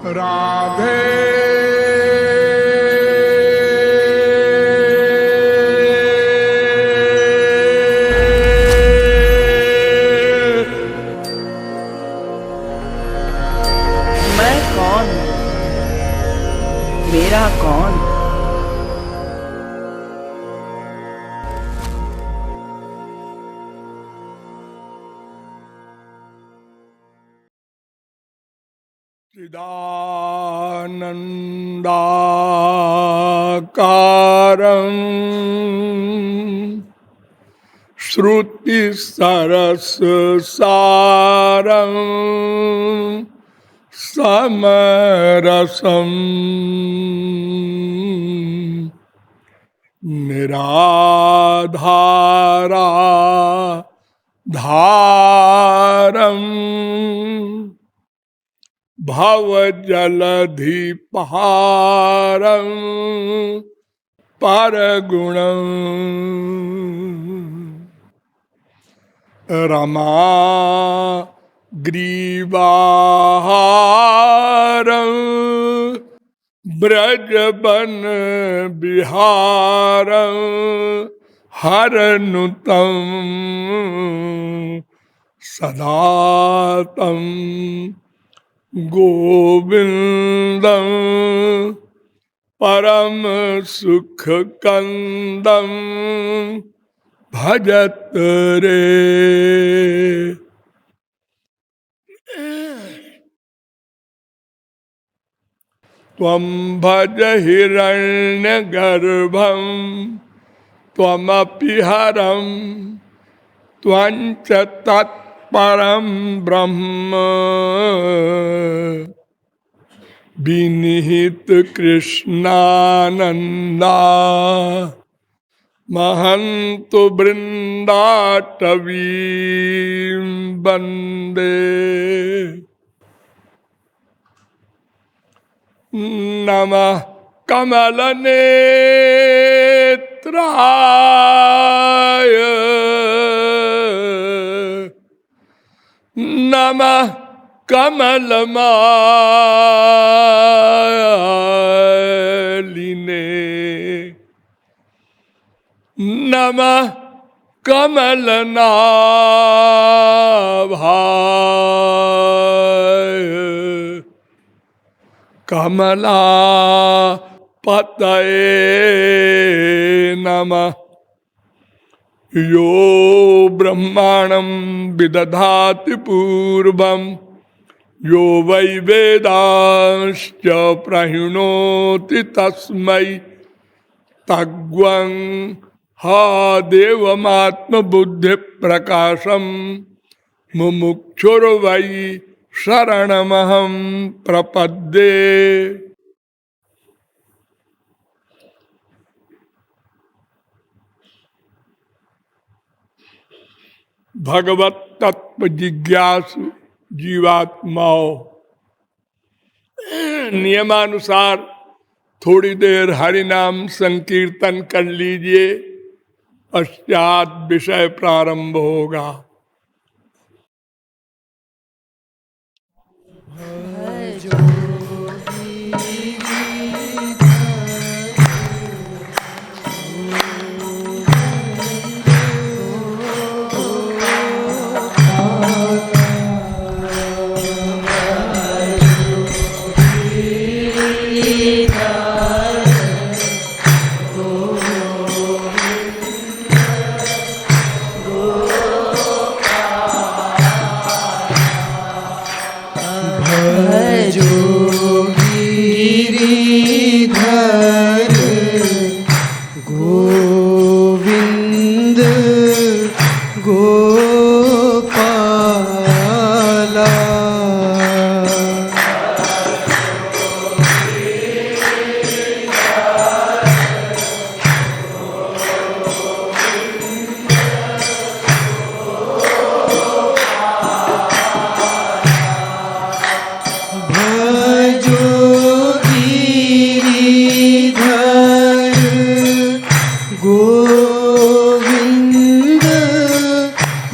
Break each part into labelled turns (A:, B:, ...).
A: राधे
B: मैं कौन, मेरा कौन। चिदानन्दाकारं श्रुतिसरससारं समरसं निराधारा धारं भवजलधिपहारं परगुणं रमाग्रीवाहारं ब्रजबन बिहारं हरनुतं सदा तं गोविंदं परम सुख कंदं भजत रे। त्वं भज हिरण्यगर्भं त्वमपि हरं त्वं च तत्परं ब्रह्म विनिहित कृष्णानंदा महंतु वृंदाटवीं वंदे। नमः कमलनेत्राय नमः कमलमालिने नमः कमलनाभाय कमलापतये नमः। यो ब्रह्माणं विदधाति पूर्वं यो वै वेदांश्च प्रहिणोति तस्मै तग्वं हा देवमात्मबुद्धि प्रकाशं मुमुक्षुर्वै शरणमहं प्रपद्ये। भगवत तत्व जिज्ञासु जीवात्माओं, नियमानुसार थोड़ी देर हरिनाम संकीर्तन कर लीजिए, पश्चात विषय प्रारंभ होगा।
C: गोविंद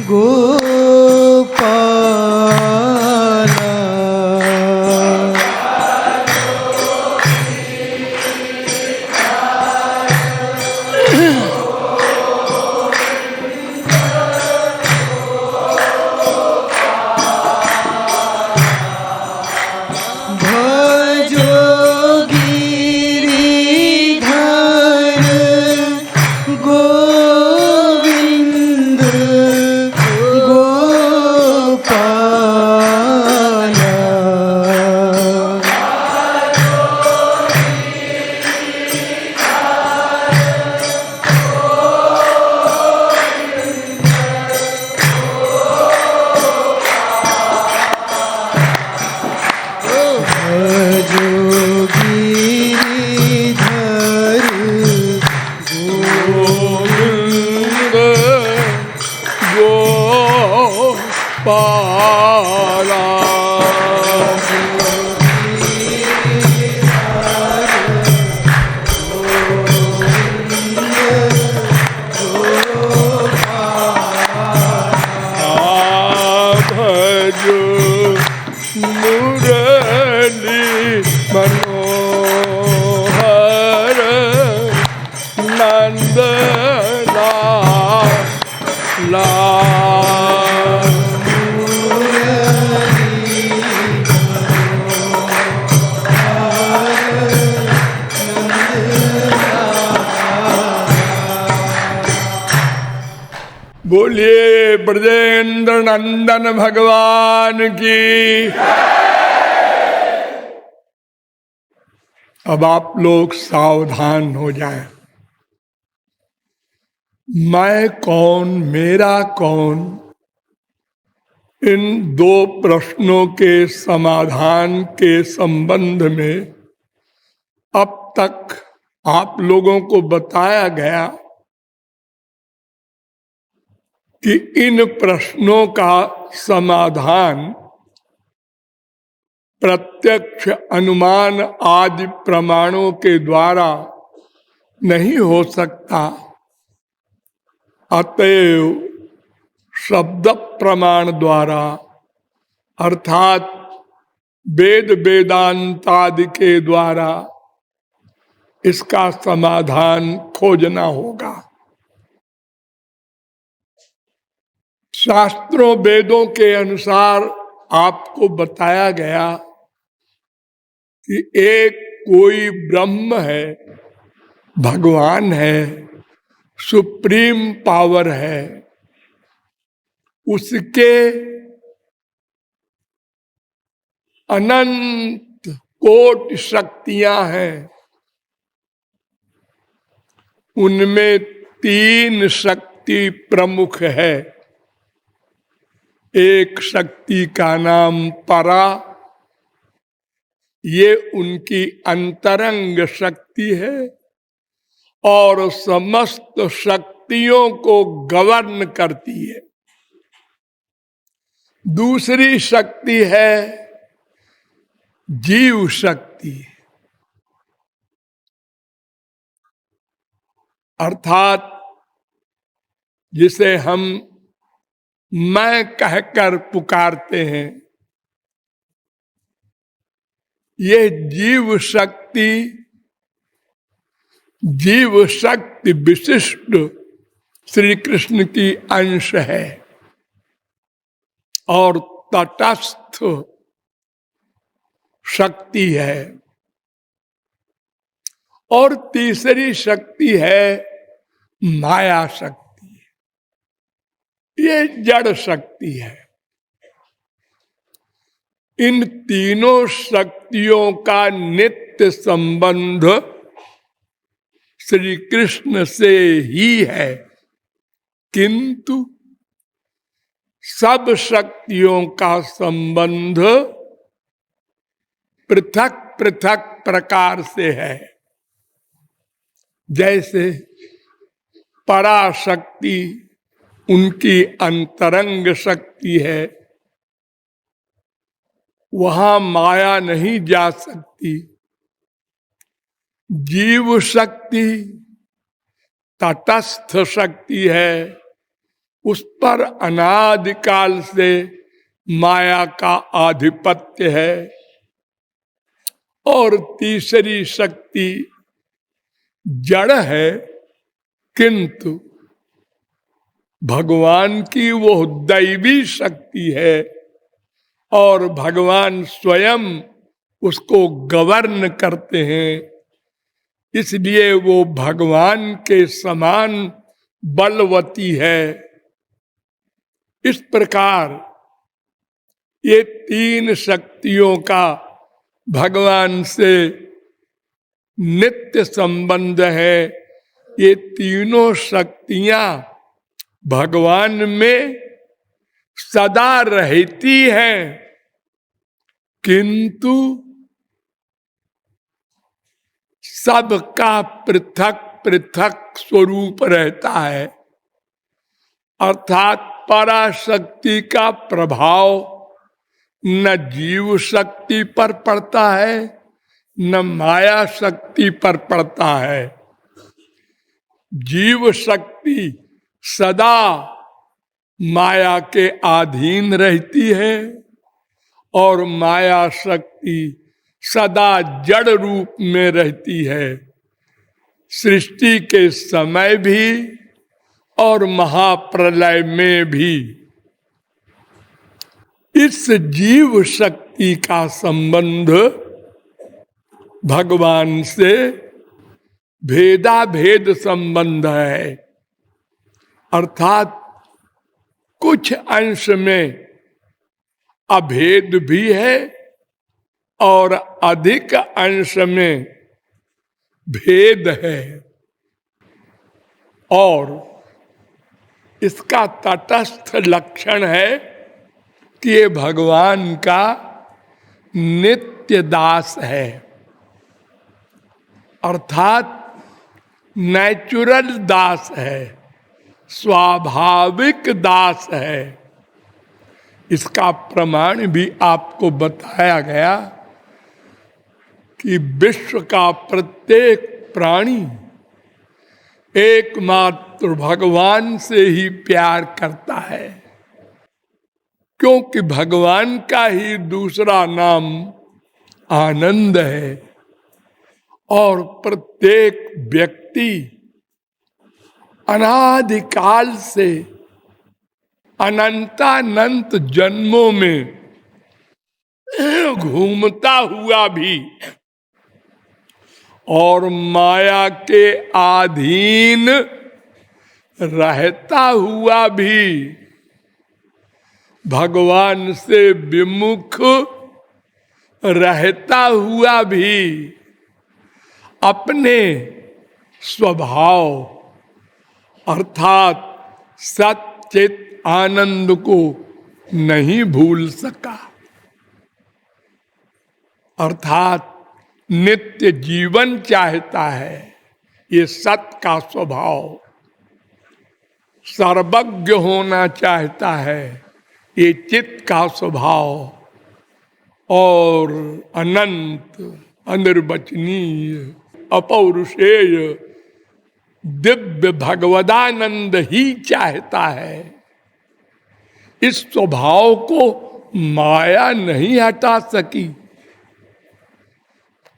C: गोविंद
B: पारा। भजो मुरली मनोहर नंद लाल। बोलिए ब्रजेंद्र नंदन भगवान की। अब आप लोग सावधान हो जाएं। मैं कौन, मेरा कौन, इन दो प्रश्नों के समाधान के संबंध में अब तक आप लोगों को बताया गया कि इन प्रश्नों का समाधान प्रत्यक्ष अनुमान आदि प्रमाणों के द्वारा नहीं हो सकता। अतएव शब्द प्रमाण द्वारा अर्थात वेद वेदांतादि के द्वारा इसका समाधान खोजना होगा। शास्त्रों वेदों के अनुसार आपको बताया गया कि एक कोई ब्रह्म है, भगवान है, सुप्रीम पावर है, उसके अनंत कोटि शक्तियां हैं। उनमें तीन शक्ति प्रमुख है। एक शक्ति का नाम परा, ये उनकी अंतरंग शक्ति है और समस्त शक्तियों को गवर्न करती है। दूसरी शक्ति है जीव शक्ति, अर्थात जिसे हम मैं कहकर पुकारते हैं। ये जीव शक्ति विशिष्ट श्री कृष्ण की अंश है और तटस्थ शक्ति है। और तीसरी शक्ति है माया शक्ति, ये जड़ शक्ति है। इन तीनों शक्तियों का नित्य संबंध श्री कृष्ण से ही है, किंतु सब शक्तियों का संबंध पृथक पृथक प्रकार से है। जैसे पराशक्ति उनकी अंतरंग शक्ति है, वहां माया नहीं जा सकती। जीव शक्ति तटस्थ शक्ति है, उस पर अनादिकाल से माया का आधिपत्य है। और तीसरी शक्ति जड़ है, किंतु भगवान की वो दैवी शक्ति है और भगवान स्वयं उसको गवर्न करते हैं। इसलिए वो भगवान के समान बलवती है। इस प्रकार ये तीन शक्तियों का भगवान से नित्य संबंध है। ये तीनों शक्तियां भगवान में सदा रहती हैं, किंतु सबका पृथक पृथक स्वरूप रहता है। अर्थात पराशक्ति का प्रभाव न जीव शक्ति पर पड़ता है न माया शक्ति पर पड़ता है। जीव शक्ति सदा माया के अधीन रहती है और माया शक्ति सदा जड़ रूप में रहती है, सृष्टि के समय भी और महाप्रलय में भी। इस जीव शक्ति का संबंध भगवान से भेदा भेद संबंध है, अर्थात कुछ अंश में अभेद भी है और अधिक अंश में भेद है। और इसका तटस्थ लक्षण है कि ये भगवान का नित्य दास है, अर्थात नेचुरल दास है, स्वाभाविक दास है। इसका प्रमाण भी आपको बताया गया कि विश्व का प्रत्येक प्राणी एकमात्र भगवान से ही प्यार करता है, क्योंकि भगवान का ही दूसरा नाम आनंद है। और प्रत्येक व्यक्ति अनादिकाल से अनंतानंत जन्मों में घूमता हुआ भी और माया के अधीन रहता हुआ भी, भगवान से विमुख रहता हुआ भी अपने स्वभाव अर्थात सच्चित आनंद को नहीं भूल सका, अर्थात नित्य जीवन चाहता है। ये सत का स्वभाव, सर्वज्ञ होना चाहता है, ये चित्त का स्वभाव, और अनंत अनिर्वचनीय अपौरुषेय दिव्य भगवदानंद ही चाहता है। इस स्वभाव को माया नहीं हटा सकी,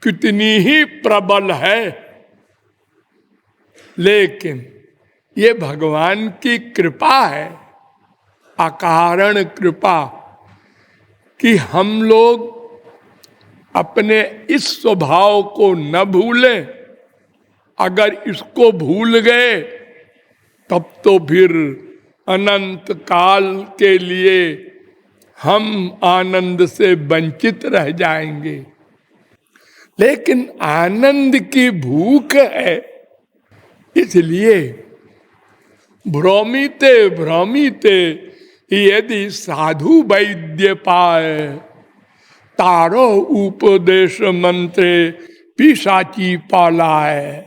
B: कितनी ही प्रबल है, लेकिन ये भगवान की कृपा है, अकारण कृपा, कि हम लोग अपने इस स्वभाव को न भूलें। अगर इसको भूल गए तब तो फिर अनंत काल के लिए हम आनंद से वंचित रह जाएंगे। लेकिन आनंद की भूख है, इसलिए भ्रमिते भ्रमिते यदि साधु वैद्य पाए, तारो उपदेश मंत्रे पिशाची पालाए।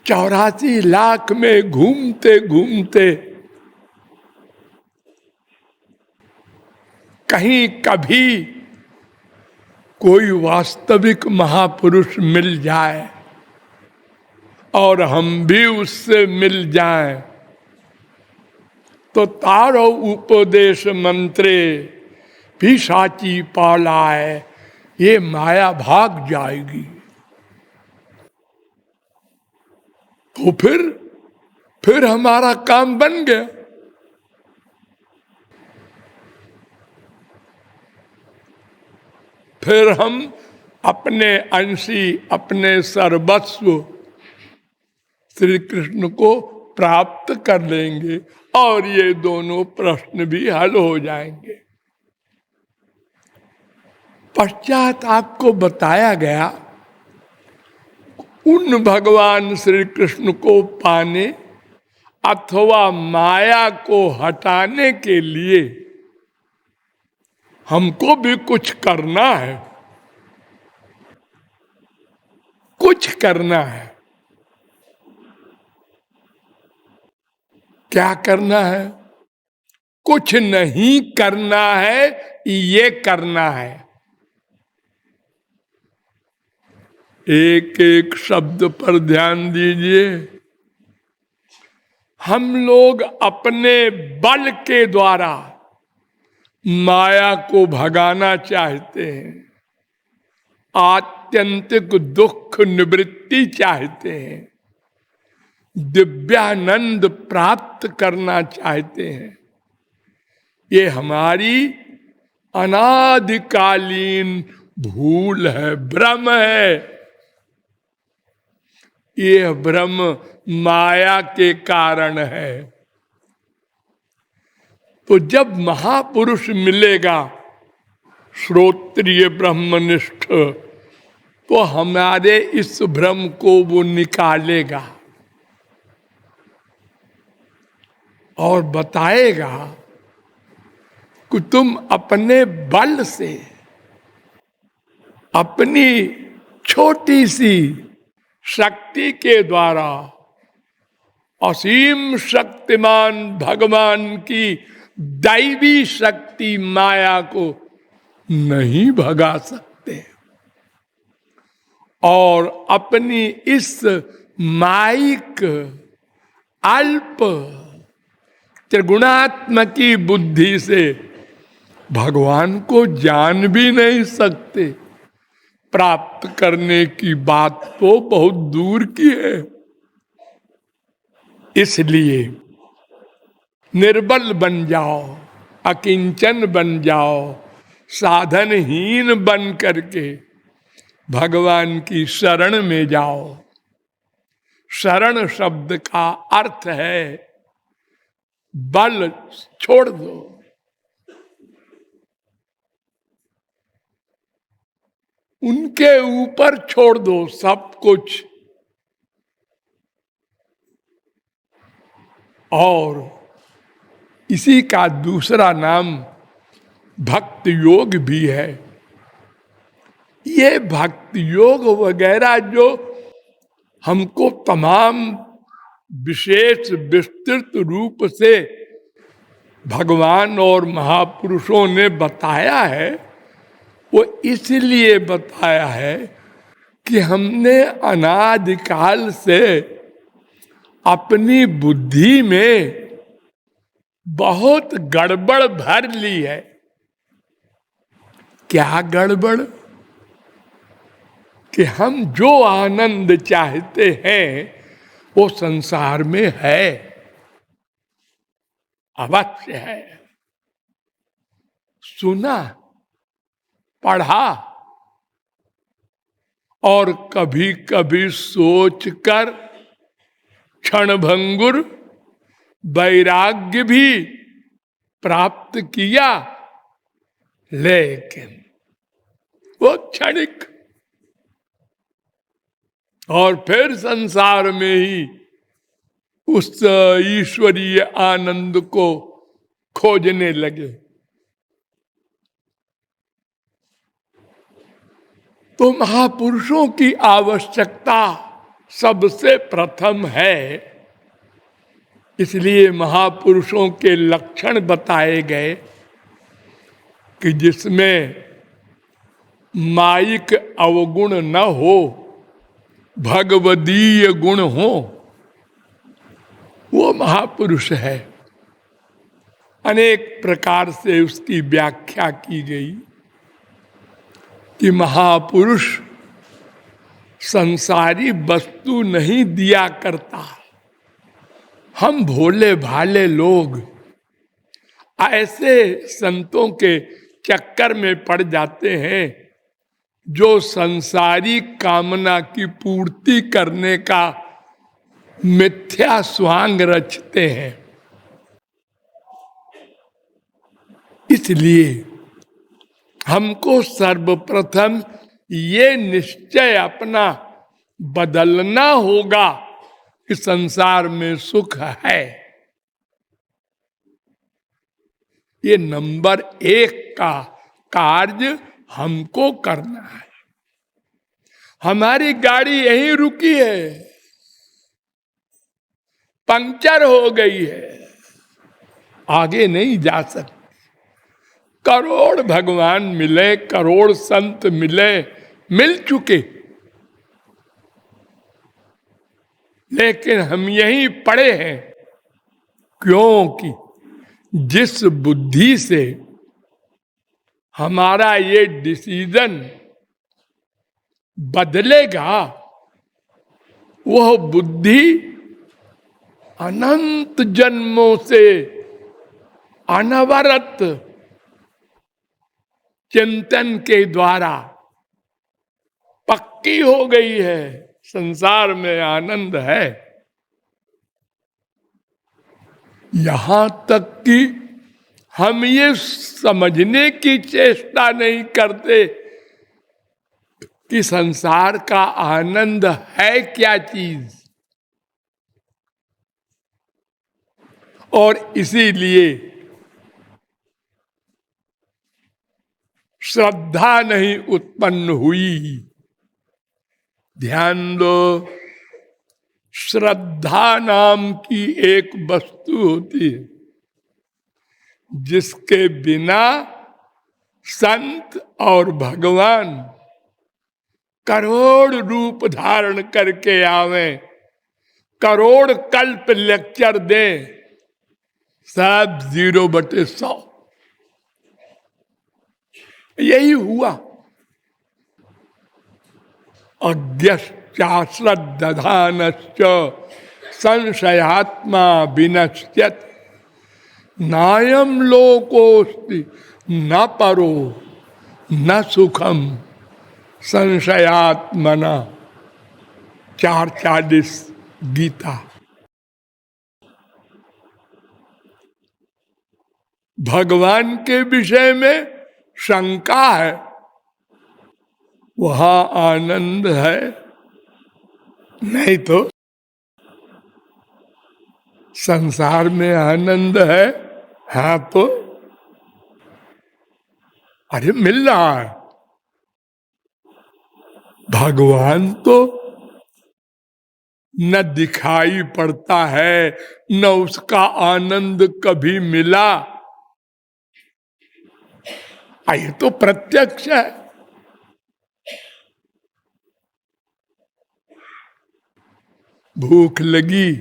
B: 84 लाख में घूमते घूमते कहीं कभी कोई वास्तविक महापुरुष मिल जाए और हम भी उससे मिल जाएं, तो तारो उपदेश मंत्रे पिशाची पालाए, ये माया भाग जाएगी। तो फिर हमारा काम बन गया। फिर हम अपने अंशी, अपने सर्वस्व श्री कृष्ण को प्राप्त कर लेंगे और ये दोनों प्रश्न भी हल हो जाएंगे। पश्चात आपको बताया गया उन भगवान श्री कृष्ण को पाने अथवा माया को हटाने के लिए हमको भी कुछ करना है, कुछ करना है। क्या करना है? कुछ नहीं करना है, ये करना है। एक एक शब्द पर ध्यान दीजिए। हम लोग अपने बल के द्वारा माया को भगाना चाहते हैं, आत्यंतिक दुख निवृत्ति चाहते हैं, दिव्यानंद प्राप्त करना चाहते हैं। ये हमारी अनादिकालीन भूल है, भ्रम है। ये भ्रम माया के कारण है। तो जब महापुरुष मिलेगा श्रोत्रिय ब्रह्मनिष्ठ, तो हमारे इस भ्रम को वो निकालेगा और बताएगा कि तुम अपने बल से, अपनी छोटी सी शक्ति के द्वारा असीम शक्तिमान भगवान की दैवी शक्ति माया को नहीं भगा सकते, और अपनी इस माइक अल्प त्रिगुणात्मकी बुद्धि से भगवान को जान भी नहीं सकते। प्राप्त करने की बात तो बहुत दूर की है। इसलिए निर्बल बन जाओ, अकिंचन बन जाओ, साधनहीन बन करके भगवान की शरण में जाओ। शरण शब्द का अर्थ है बल छोड़ दो। उनके ऊपर छोड़ दो सब कुछ। और इसी का दूसरा नाम भक्ति योग भी है। ये भक्ति योग वगैरह जो हमको तमाम विशेष विस्तृत रूप से भगवान और महापुरुषों ने बताया है, वो इसलिए बताया है कि हमने अनादिकाल से अपनी बुद्धि में बहुत गड़बड़ भर ली है। क्या गड़बड़? कि हम जो आनंद चाहते हैं वो संसार में है, अवश्य है। सुना, पढ़ा और कभी कभी सोचकर क्षणभंगुर वैराग्य भी प्राप्त किया, लेकिन वो क्षणिक, और फिर संसार में ही उस ईश्वरीय आनंद को खोजने लगे। तो महापुरुषों की आवश्यकता सबसे प्रथम है। इसलिए महापुरुषों के लक्षण बताए गए कि जिसमें माइक अवगुण न हो, भगवदीय गुण हो, वो महापुरुष है। अनेक प्रकार से उसकी व्याख्या की गई कि महापुरुष संसारी वस्तु नहीं दिया करता। हम भोले भाले लोग ऐसे संतों के चक्कर में पड़ जाते हैं जो संसारी कामना की पूर्ति करने का मिथ्या स्वांग रचते हैं। इसलिए हमको सर्वप्रथम ये निश्चय अपना बदलना होगा कि संसार में सुख है। ये नंबर 1 का कार्य हमको करना है। हमारी गाड़ी यहीं रुकी है, पंक्चर हो गई है, आगे नहीं जा सकती। करोड़ भगवान मिले, करोड़ संत मिले, मिल चुके, लेकिन हम यहीं पड़े हैं क्योंकि जिस बुद्धि से हमारा ये डिसीजन बदलेगा वह बुद्धि अनंत जन्मों से अनवरत चिंतन के द्वारा पक्की हो गई है। संसार में आनंद है, यहां तक कि हम ये समझने की चेष्टा नहीं करते कि संसार का आनंद है क्या चीज, और इसीलिए श्रद्धा नहीं उत्पन्न हुई। ध्यान दो, श्रद्धा नाम की एक वस्तु होती है जिसके बिना संत और भगवान करोड़ रूप धारण करके आवे, करोड़ कल्प लेक्चर दे, सब 0/100। यही हुआ। अज्ञश्चाश्रद्धानश्च संशयात्मा विनश्यत् नायम लोकोस्ति न परो न सुखम संशयात्मना। 4:40 गीता। भगवान के विषय में शंका है, वहां आनंद है नहीं तो संसार में आनंद है, हाँ तो अरे मिल रहा है। भगवान तो न दिखाई पड़ता है, न उसका आनंद कभी मिला, ये तो प्रत्यक्ष है। भूख लगी,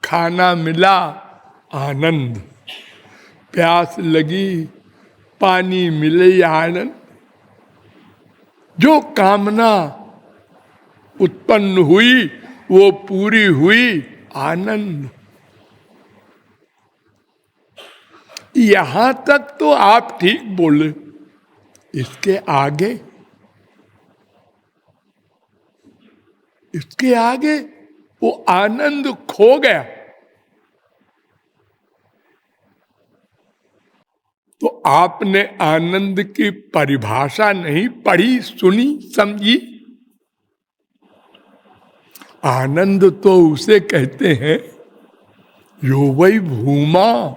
B: खाना मिला, आनंद। प्यास लगी, पानी मिले, आनंद। जो कामना उत्पन्न हुई वो पूरी हुई, आनंद। यहां तक तो आप ठीक बोले, इसके आगे, इसके आगे वो आनंद खो गया तो आपने आनंद की परिभाषा नहीं पढ़ी, सुनी, समझी। आनंद तो उसे कहते हैं यो वही भूमा,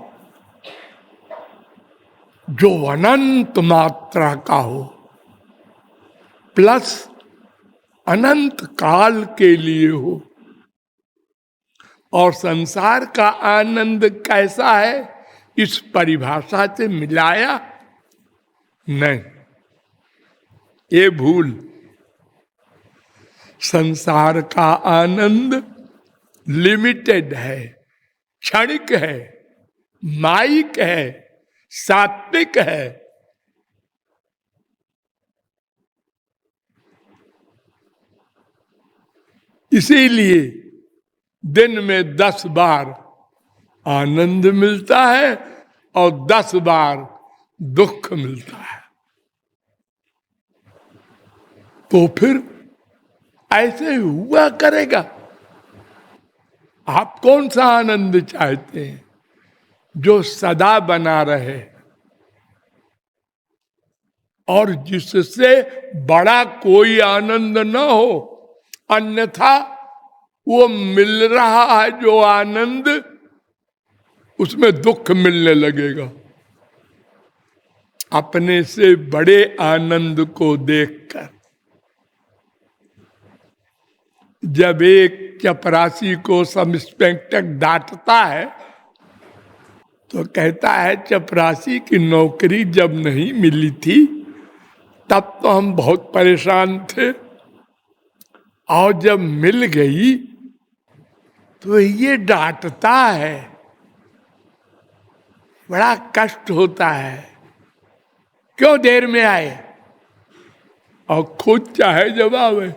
B: जो अनंत मात्रा का हो, प्लस अनंत काल के लिए हो। और संसार का आनंद कैसा है, इस परिभाषा से मिलाया नहीं, ये भूल। संसार का आनंद लिमिटेड है, क्षणिक है, माइक है, सात्विक है। इसीलिए दिन में 10 बार आनंद मिलता है और 10 बार दुख मिलता है। तो फिर ऐसे हुआ करेगा। आप कौन सा आनंद चाहते हैं? जो सदा बना रहे और जिससे बड़ा कोई आनंद न हो, अन्यथा वो मिल रहा है जो आनंद, उसमें दुख मिलने लगेगा। अपने से बड़े आनंद को देखकर जब एक चपरासी को सब इंस्पेक्टर डांटता है तो कहता है चपरासी की नौकरी जब नहीं मिली थी तब तो हम बहुत परेशान थे, और जब मिल गई तो ये डांटता है, बड़ा कष्ट होता है, क्यों देर में आए, और खुद चाहे जवाब है।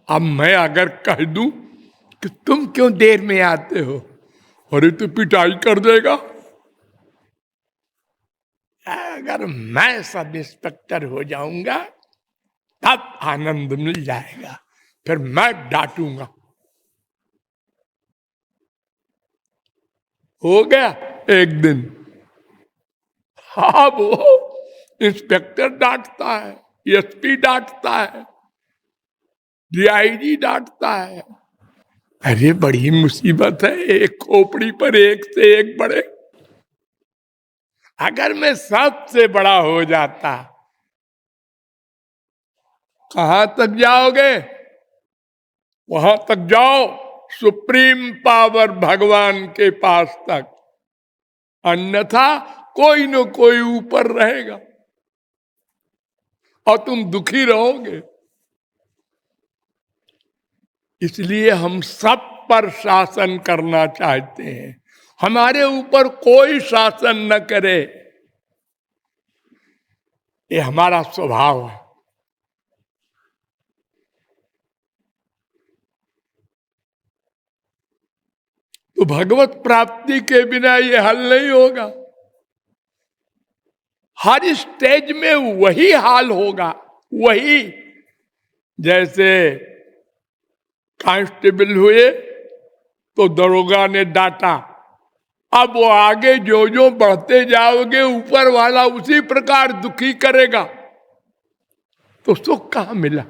B: अब मैं अगर कह दूं कि तुम क्यों देर में आते हो, अरे तो पिटाई कर देगा। अगर मैं सब इंस्पेक्टर हो जाऊंगा तब आनंद मिल जाएगा, फिर मैं डांटूंगा। हो गया एक दिन, हाँ वो इंस्पेक्टर डांटता है, एसपी डांटता है, डीआईजी डांटता है। अरे बड़ी मुसीबत है, एक खोपड़ी पर एक से एक बड़े। अगर मैं सबसे बड़ा हो जाता, कहां तक जाओगे, वहां तक जाओ, सुप्रीम पावर भगवान के पास तक, अन्यथा कोई न कोई ऊपर रहेगा और तुम दुखी रहोगे। इसलिए हम सब पर शासन करना चाहते हैं, हमारे ऊपर कोई शासन न करे, ये हमारा स्वभाव है। तो भगवत प्राप्ति के बिना ये हल नहीं होगा। हर स्टेज में वही हाल होगा, वही। जैसे कांस्टेबल हुए तो दरोगा ने डांटा, अब वो आगे जो जो बढ़ते जाओगे ऊपर वाला उसी प्रकार दुखी करेगा, तो सुख कहां मिला।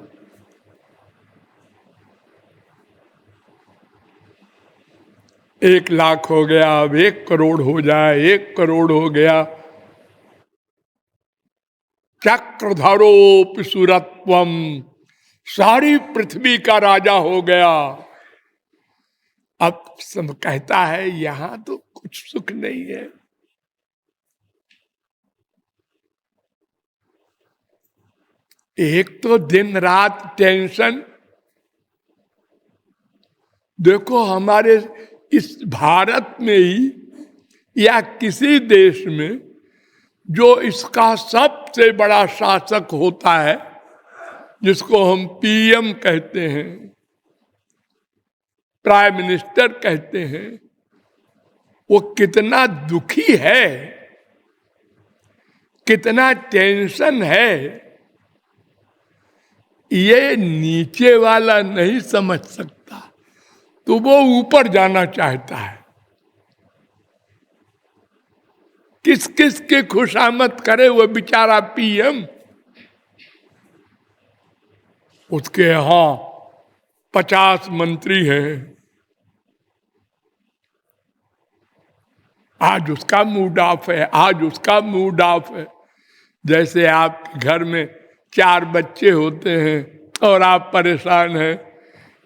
B: 1,00,000 हो गया, अब 1,00,00,000 हो जाए, 1,00,00,000 हो गया। चक्रधरोपि सुरत्वम, सारी पृथ्वी का राजा हो गया। अब सब कहता है यहां तो कुछ सुख नहीं है। एक तो दिन रात टेंशन। देखो हमारे इस भारत में ही या किसी देश में जो इसका सबसे बड़ा शासक होता है, जिसको हम पीएम कहते हैं, प्राइम मिनिस्टर कहते हैं, वो कितना दुखी है, कितना टेंशन है, ये नीचे वाला नहीं समझ सकता, तो वो ऊपर जाना चाहता है। किस किस के खुशामद करे वो बेचारा पीएम। उसके यहां 50 मंत्री हैं, आज उसका मूड ऑफ है, आज उसका मूड ऑफ है। जैसे आपके घर में 4 बच्चे होते हैं और आप परेशान हैं,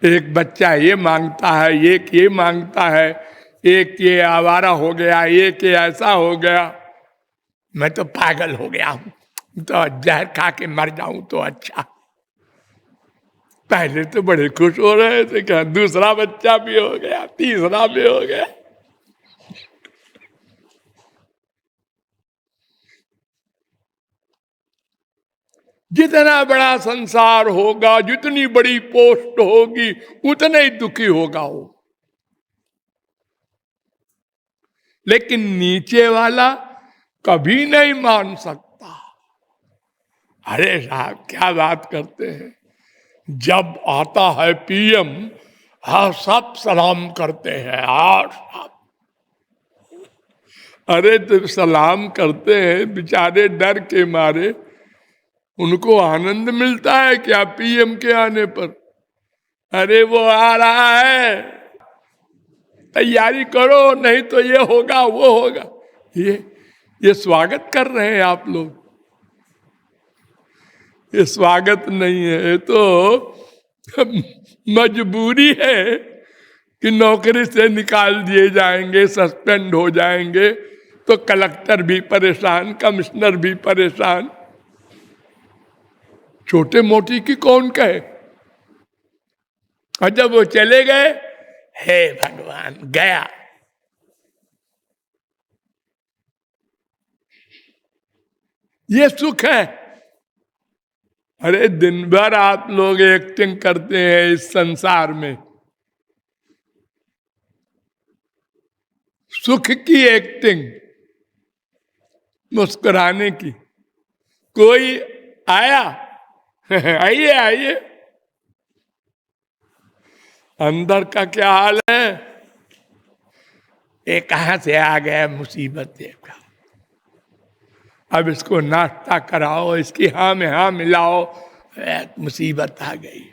B: एक बच्चा ये मांगता है, एक ये मांगता है, एक ये आवारा हो गया, एक ये ऐसा हो गया, मैं तो पागल हो गया हूं, तो जहर खा के मर जाऊं तो अच्छा। पहले तो बड़े खुश हो रहे थे, क्या दूसरा बच्चा भी हो गया, तीसरा भी हो गया। जितना बड़ा संसार होगा, जितनी बड़ी पोस्ट होगी, उतना ही दुखी होगा वो। लेकिन नीचे वाला कभी नहीं मान सकता। अरे साहब क्या बात करते हैं, जब आता है पीएम, हाँ सब सलाम करते हैं, हाँ। अरे तो सलाम करते हैं, बेचारे डर के मारे। उनको आनंद मिलता है क्या पीएम के आने पर? अरे वो आ रहा है, तैयारी करो, नहीं तो ये होगा वो होगा। ये स्वागत कर रहे हैं आप लोग, ये स्वागत नहीं है, ये तो मजबूरी है कि नौकरी से निकाल दिए जाएंगे, सस्पेंड हो जाएंगे, तो कलेक्टर भी परेशान, कमिश्नर भी परेशान। छोटे मोटी की कौन कहे। और जब वो चले गए, हे भगवान, गया। ये सुख है। अरे दिन भर आप लोग एक्टिंग करते हैं इस संसार में, सुख की एक्टिंग, मुस्कुराने की। कोई आया, आइए आइए, अंदर का क्या हाल है? ये कहां से आ गया मुसीबत देखा, अब इसको नाश्ता कराओ, इसकी हाँ में हाँ मिलाओ, मुसीबत आ गई।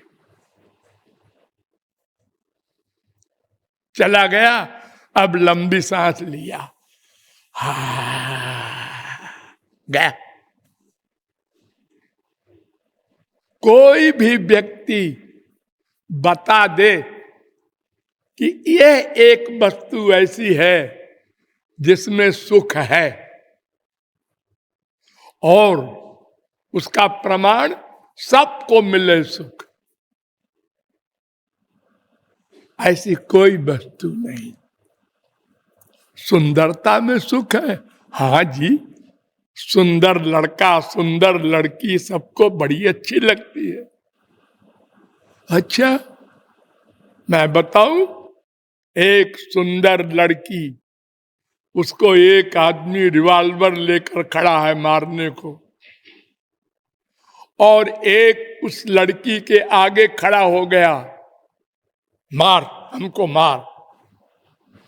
B: चला गया, अब लंबी सांस लिया, हा, गया। कोई भी व्यक्ति बता दे कि यह एक वस्तु ऐसी है जिसमें सुख है, और उसका प्रमाण सबको मिले सुख, ऐसी कोई वस्तु नहीं। सुंदरता में सुख है, हाँ जी, सुंदर लड़का, सुंदर लड़की सबको बड़ी अच्छी लगती है। अच्छा, मैं बताऊं, एक सुंदर लड़की, उसको एक आदमी रिवॉल्वर लेकर खड़ा है मारने को, और एक उस लड़की के आगे खड़ा हो गया, मार, हमको मार,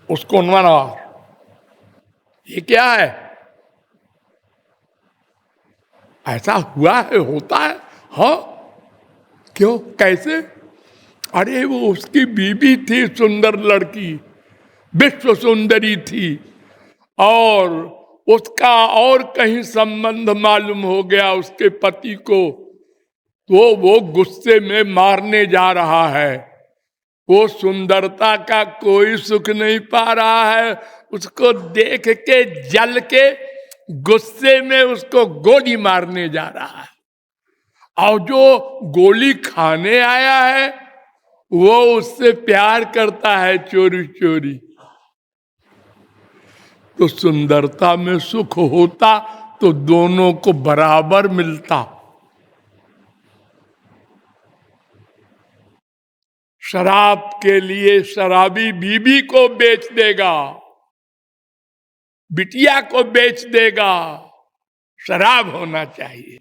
B: उसको न मार। ये क्या है? ऐसा हुआ है, होता है? हाँ, क्यों, कैसे? अरे वो उसकी बीबी थी, सुंदर लड़की, विश्व सुंदरी थी, और उसका और कहीं संबंध मालूम हो गया उसके पति को, तो वो गुस्से में मारने जा रहा है। वो सुंदरता का कोई सुख नहीं पा रहा है, उसको देख के जल के गुस्से में उसको गोली मारने जा रहा है, और जो गोली खाने आया है वो उससे प्यार करता है चोरी चोरी। तो सुंदरता में सुख होता तो दोनों को बराबर मिलता। शराब के लिए शराबी बीबी को बेच देगा, बिटिया को बेच देगा, शराब होना चाहिए।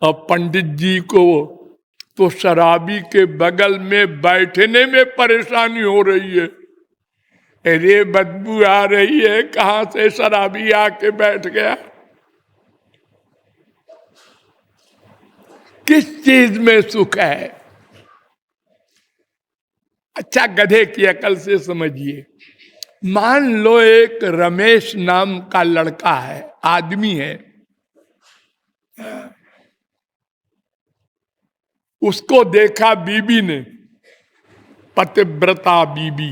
B: अब पंडित जी को तो शराबी के बगल में बैठने में परेशानी हो रही है, अरे बदबू आ रही है, कहां से शराबी आके बैठ गया। किस चीज में सुख है? अच्छा, गधे की अकल से समझिए। मान लो एक रमेश नाम का लड़का है, आदमी है, उसको देखा बीबी ने, पतिव्रता बीबी,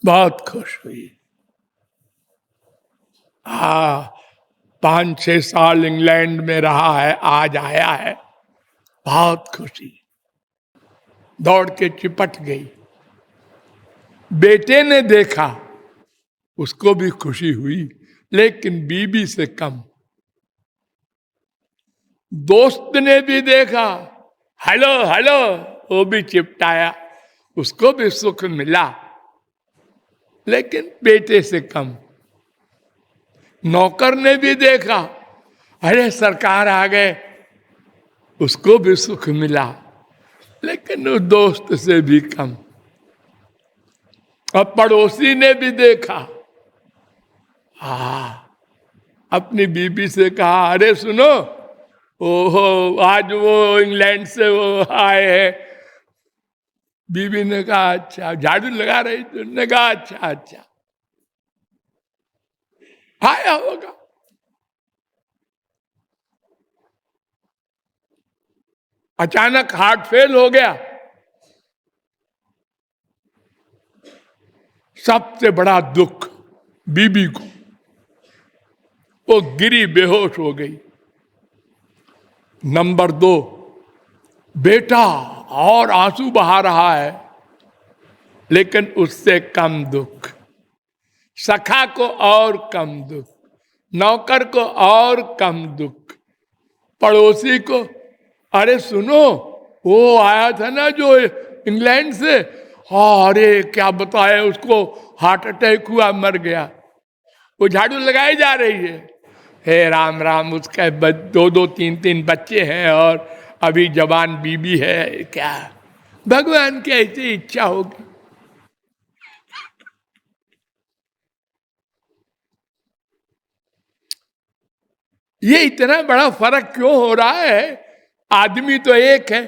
B: बहुत खुश हुई। 5-6 साल इंग्लैंड में रहा है, आज आया है, बहुत खुशी, दौड़ के चिपट गई। बेटे ने देखा, उसको भी खुशी हुई, लेकिन बीबी से कम। दोस्त ने भी देखा, हेलो हेलो, वो भी चिपटाया, उसको भी सुख मिला, लेकिन बेटे से कम। नौकर ने भी देखा, अरे सरकार आ गए, उसको भी सुख मिला, लेकिन उस दोस्त से भी कम। अब पड़ोसी ने भी देखा, अपनी बीबी से कहा, अरे सुनो, ओहो आज वो इंग्लैंड से वो आए हैं। बीबी ने कहा अच्छा, झाड़ू लगा रही थी, उन्होंने कहा अच्छा अच्छा, आया होगा। अचानक हार्ट फेल हो गया, सबसे बड़ा दुख बीबी को, वो गिरी बेहोश हो गई। नंबर 2, बेटा और आंसू बहा रहा है, लेकिन उससे कम दुख। सखा को और कम दुख, नौकर को और कम दुख, पड़ोसी को, अरे सुनो वो आया था ना जो इंग्लैंड से, हाँ अरे क्या बताए उसको हार्ट अटैक हुआ, मर गया। वो झाड़ू लगाई जा रही है, हे राम राम, उसके 2-2 3-3 बच्चे हैं और अभी जवान बीबी है, क्या भगवान की ऐसी इच्छा होगी। ये इतना बड़ा फर्क क्यों हो रहा है? आदमी तो एक है।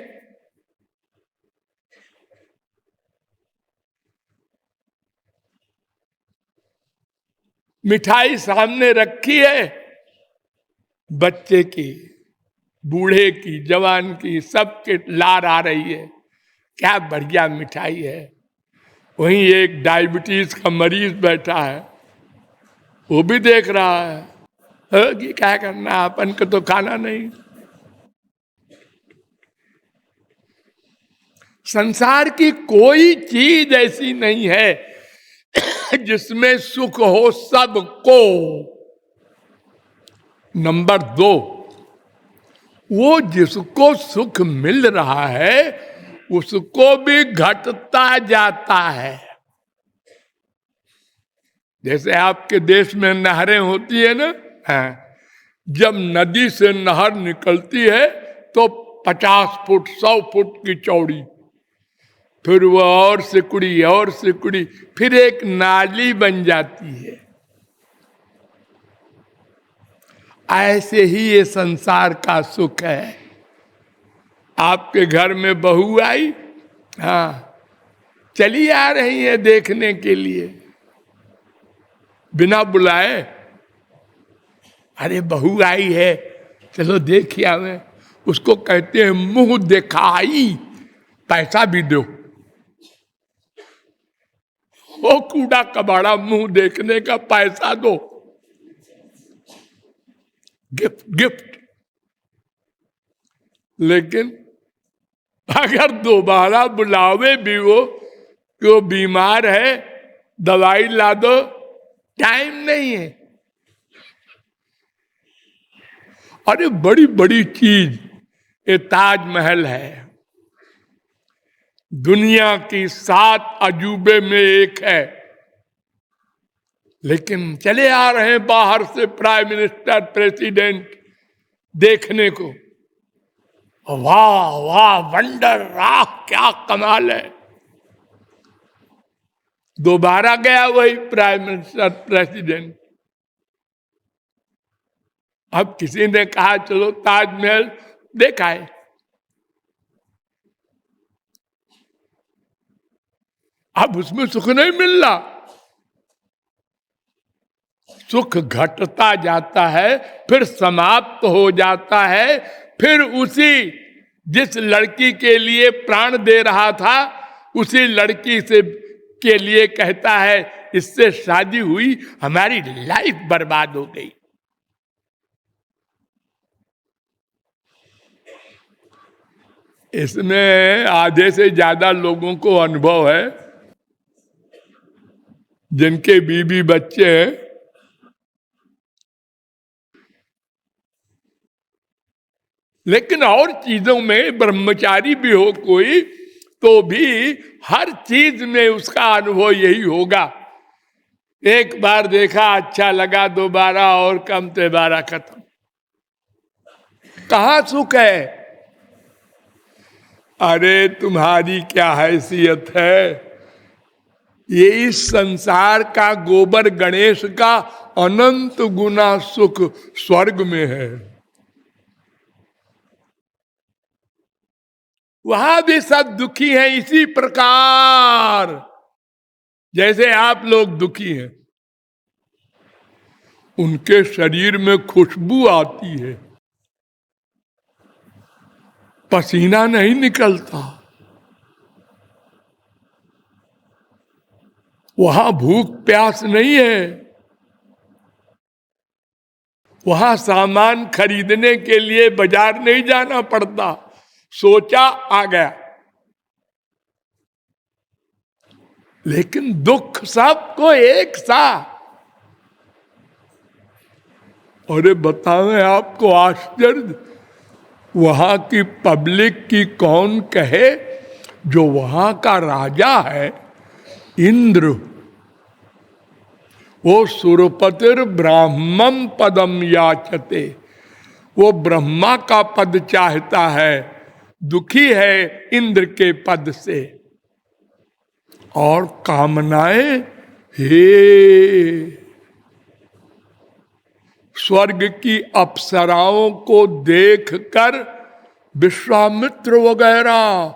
B: मिठाई सामने रखी है, बच्चे की, बूढ़े की, जवान की, सबके लार आ रही है, क्या बढ़िया मिठाई है। वहीं एक डायबिटीज का मरीज बैठा है, वो भी देख रहा है कि क्या करना, अपन को तो खाना नहीं। संसार की कोई चीज ऐसी नहीं है जिसमें सुख हो सबको। नंबर 2, वो जिसको सुख मिल रहा है उसको भी घटता जाता है। जैसे आपके देश में नहरें होती है ना, हाँ, जब नदी से नहर निकलती है तो 50 फुट 100 फुट की चौड़ी, फिर वो और सिकुड़ी, फिर एक नाली बन जाती है। ऐसे ही ये संसार का सुख है। आपके घर में बहू आई, हाँ, चली आ रही है देखने के लिए, बिना बुलाए, अरे बहू आई है चलो देखिए हमें, उसको कहते हैं मुंह दिखाई, पैसा भी दो। वो कूड़ा कबाड़ा मुंह देखने का पैसा दो, गिफ्ट। लेकिन अगर दोबारा बुलावे भी वो कि वो बीमार है, दवाई ला दो, टाइम नहीं है। अरे बड़ी बड़ी चीज ये ताजमहल है, दुनिया की 7 अजूबे में एक है, लेकिन चले आ रहे हैं बाहर से प्राइम मिनिस्टर, प्रेसिडेंट देखने को। वाह वाह, वंडर, राह क्या कमाल है। दोबारा गया वही प्राइम मिनिस्टर, प्रेसिडेंट। अब किसी ने कहा चलो ताजमहल देखा है, अब उसमें सुख नहीं मिल रहा, सुख घटता जाता है, फिर समाप्त हो जाता है। फिर उसी जिस लड़की के लिए प्राण दे रहा था, उसी लड़की से के लिए कहता है इससे शादी हुई हमारी लाइफ बर्बाद हो गई। इसमें आधे से ज्यादा लोगों को अनुभव है, जिनके बीवी बच्चे हैं। लेकिन और चीजों में ब्रह्मचारी भी हो कोई, तो भी हर चीज में उसका अनुभव यही होगा, एक बार देखा अच्छा लगा, दोबारा और कम, 12 खत्म। कहां सुख है? अरे तुम्हारी क्या हैसियत है, ये इस संसार का गोबर गणेश का अनंत गुना सुख स्वर्ग में है। वहां भी सब दुखी हैं इसी प्रकार जैसे आप लोग दुखी हैं। उनके शरीर में खुशबू आती है, पसीना नहीं निकलता, वहां भूख प्यास नहीं है, वहां सामान खरीदने के लिए बाजार नहीं जाना पड़ता, सोचा आ गया। लेकिन दुख सबको एक सा। अरे बताएं आपको आश्चर्य, वहां की पब्लिक की कौन कहे, जो वहां का राजा है इंद्र, वो सुरपतिर ब्राह्मण पदम याचते, वो ब्रह्मा का पद चाहता है, दुखी है इंद्र के पद से। और कामनाएं, हे स्वर्ग की अप्सराओं को देखकर विश्वामित्र वगैरह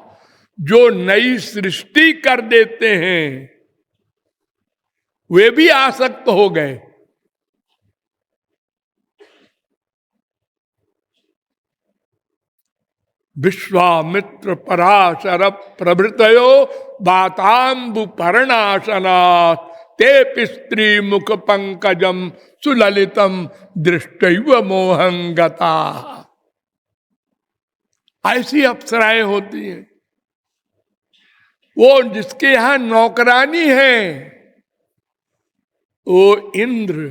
B: जो नई सृष्टि कर देते हैं, वे भी आसक्त हो गए। विश्वामित्र पराशर प्रभृतयो बातांबु पर्णाशनात् ते स्त्री मुख पंकजम सुललितम दृष्टैव मोहंगता। ऐसी अप्सराएं होती हैं। वो जिसके यहां नौकरानी है, वो इंद्र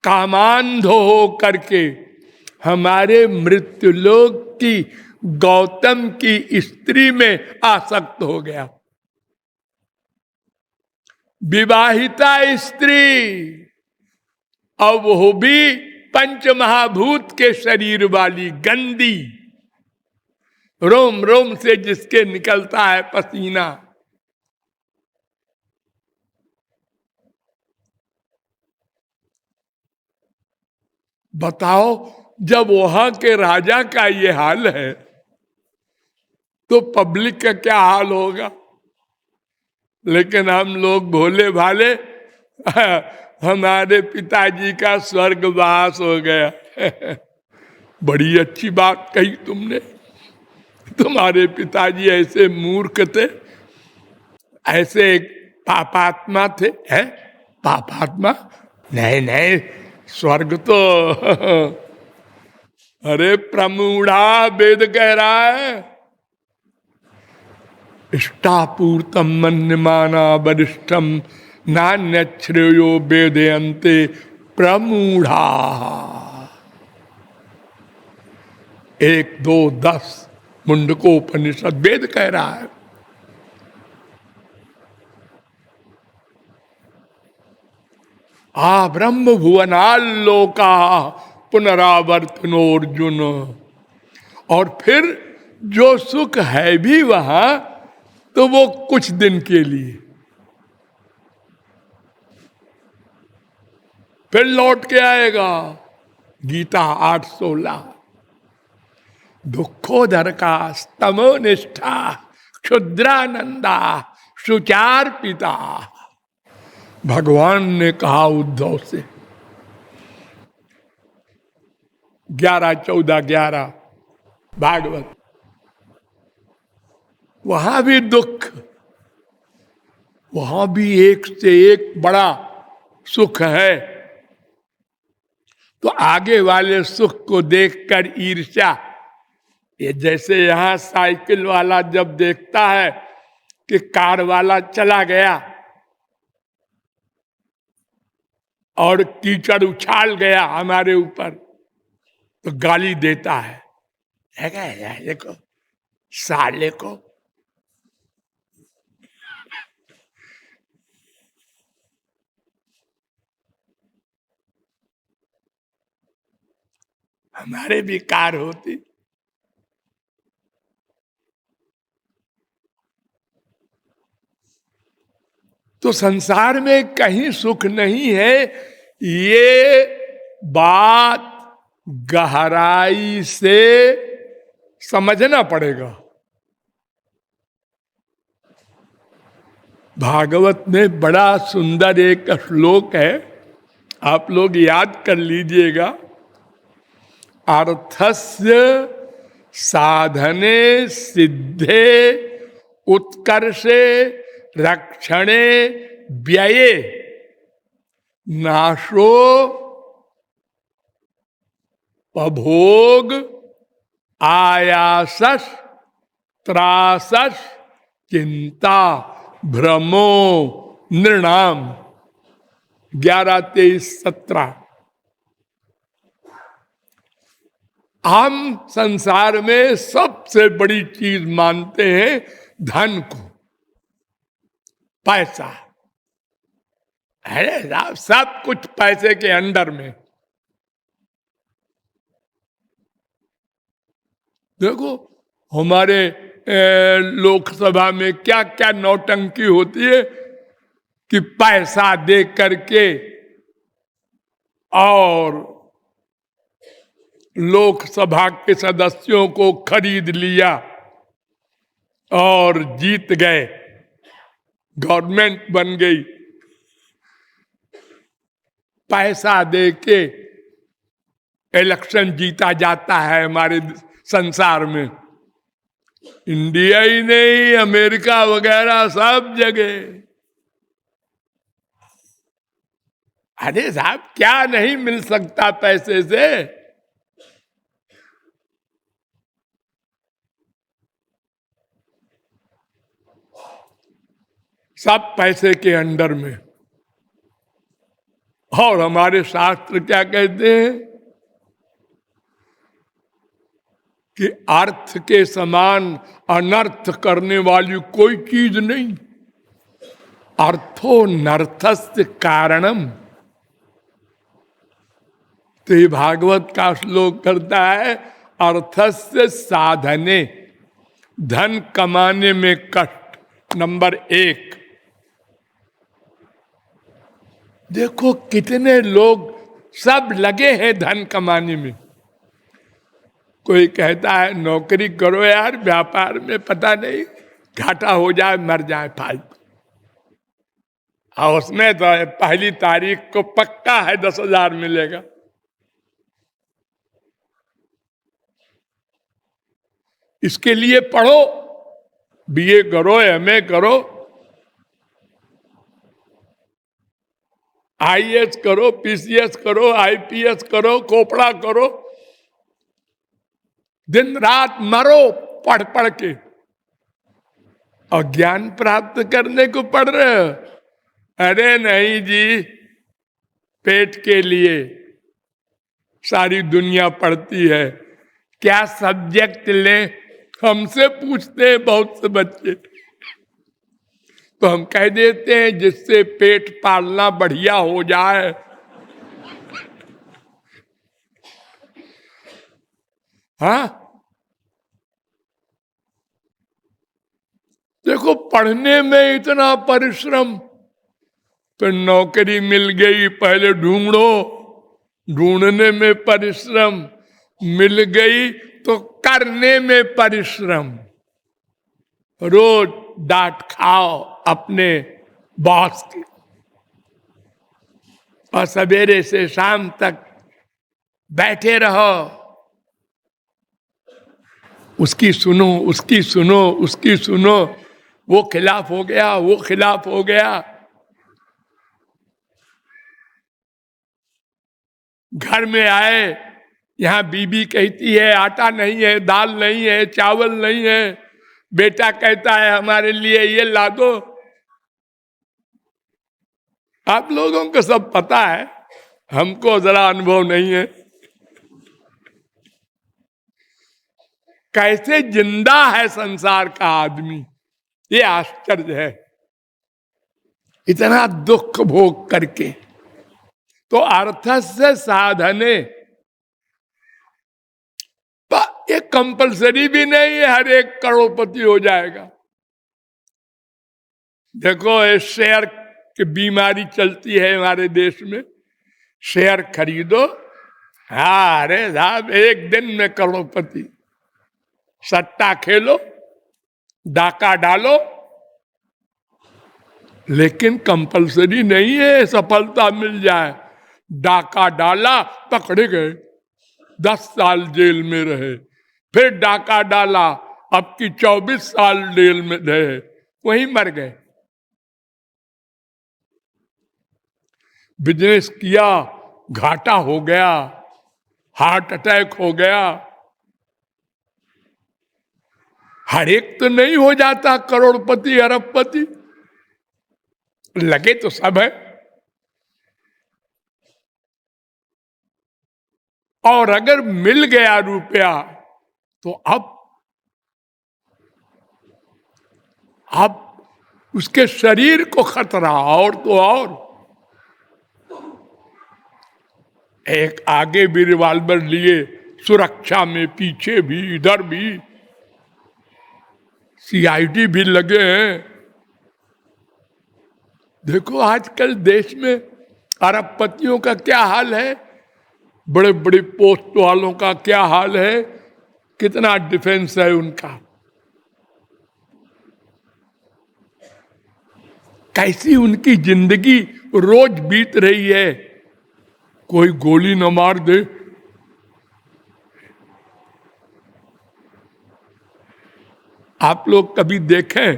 B: कामांधो हो करके हमारे मृत्युलोक की गौतम की स्त्री में आसक्त हो गया। विवाहिता स्त्री, अब वो भी पंच महाभूत के शरीर वाली, गंदी, रोम रोम से जिसके निकलता है पसीना। बताओ, जब वहां के राजा का ये हाल है तो पब्लिक का क्या हाल होगा। लेकिन हम लोग भोले भाले, हमारे पिताजी का स्वर्गवास हो गया। बड़ी अच्छी बात कही तुमने, तुम्हारे पिताजी ऐसे मूर्ख थे, ऐसे पापात्मा थे। है पापात्मा? नहीं नहीं, स्वर्ग तो अरे प्रमूढ़ा वेद कह रहा है, इष्टापूर्तम मन्यमाना वरिष्ठम नान्य श्रेयो वेदयन्ते प्रमूढ़ा। 1, 2, 10 मुंडकोपनिषद वेद कह रहा है। आ ब्रह्म भुवनाल्लोका पुनरावर्तनोर्जुन। और फिर जो सुख है भी वहां, तो वो कुछ दिन के लिए, फिर लौट के आएगा। गीता 8:16। दुखोदर का स्तमोनिष्ठा क्षुद्रानंदा सुचार पिता। भगवान ने कहा उद्धव से 11:14-11 भागवत। वहां भी दुख, वहां भी एक से एक बड़ा सुख है। तो आगे वाले सुख को देखकर ईर्ष्या, ये जैसे यहां साइकिल वाला जब देखता है कि कार वाला चला गया और कीचड़ उछाल गया हमारे ऊपर, तो गाली देता है, देखो साले को। हमारे भी कार होती। तो संसार में कहीं सुख नहीं है, ये बात गहराई से समझना पड़ेगा। भागवत में बड़ा सुंदर एक श्लोक है, आप लोग याद कर लीजिएगा। अर्थस्य साधने सिद्धे उत्कर्षे रक्षणे व्यये नाशो उपभोग आयासस त्रासस चिंता भ्रमो नृणाम। 11, 23, 17। हम संसार में सबसे बड़ी चीज मानते हैं धन को, पैसा। अरे साहब, सब कुछ पैसे के अंडर में। देखो हमारे लोकसभा में क्या क्या नौटंकी होती है कि पैसा दे करके और लोकसभा के सदस्यों को खरीद लिया और जीत गए, गवर्नमेंट बन गई। पैसा दे के इलेक्शन जीता जाता है हमारे संसार में। इंडिया ही नहीं, अमेरिका वगैरह सब जगह। अरे साहब, क्या नहीं मिल सकता पैसे से? सब पैसे के अंडर में। और हमारे शास्त्र क्या कहते हैं कि अर्थ के समान अनर्थ करने वाली कोई चीज नहीं। अर्थो नर्थस्य कारणम। तो ये भागवत का श्लोक करता है, अर्थस्य साधने, धन कमाने में कष्ट नंबर 1। देखो कितने लोग सब लगे हैं धन कमाने में। कोई कहता है नौकरी करो यार, व्यापार में पता नहीं घाटा हो जाए, मर जाए फालतू। और उसमें तो पहली तारीख को पक्का है 10,000 मिलेगा। इसके लिए पढ़ो, बीए करो, एमए करो, आईएएस करो, पीसीएस करो, आईपीएस करो, कोपड़ा करो, दिन रात मरो पढ़ पढ़ के। और ज्ञान प्राप्त करने को पढ़ रहे हो? अरे नहीं जी, पेट के लिए सारी दुनिया पढ़ती है। क्या सब्जेक्ट ले, हमसे पूछते हैं बहुत से बच्चे, तो हम कह देते हैं जिससे पेट पालना बढ़िया हो जाए। हाँ, देखो पढ़ने में इतना परिश्रम, तो नौकरी मिल गई, पहले ढूंढो, ढूंढने में परिश्रम, मिल गई तो करने में परिश्रम। रोज डांट खाओ अपने बॉस की, और सवेरे से शाम तक बैठे रहो, उसकी सुनो, उसकी सुनो, उसकी सुनो, वो खिलाफ हो गया, वो खिलाफ हो गया। घर में आए, यहां बीबी कहती है आटा नहीं है, दाल नहीं है, चावल नहीं है, बेटा कहता है हमारे लिए ये ला दो। आप लोगों को सब पता है, हमको जरा अनुभव नहीं है। कैसे जिंदा है संसार का आदमी, ये आश्चर्य है, इतना दुख भोग करके। तो अर्थ से साधने, ये कंपलसरी भी नहीं है हर एक करोड़पति हो जाएगा। देखो ये शेयर की बीमारी चलती है हमारे देश में, शेयर खरीदो, हाँ अरे साहब एक दिन में करोड़पति। सट्टा खेलो, डाका डालो, लेकिन कंपलसरी नहीं है सफलता मिल जाए। डाका डाला, पकड़े गए, 10 साल जेल में रहे। फिर डाका डाला, अब की 24 साल जेल में रहे, वहीं मर गए। बिजनेस किया, घाटा हो गया, हार्ट अटैक हो गया। हर एक तो नहीं हो जाता करोड़पति अरबपति, लगे तो सब है। और अगर मिल गया रुपया तो अब उसके शरीर को खतरा, और तो और एक आगे भी रिवाल्वर लिए, सुरक्षा में पीछे भी, इधर भी सीआईडी भी लगे हैं। देखो आजकल देश में अरबपतियों का क्या हाल है, बड़े बड़े पोस्ट वालों का क्या हाल है, कितना डिफेंस है उनका, कैसी उनकी जिंदगी रोज बीत रही है। कोई गोली न मार दे। आप लोग कभी देखें,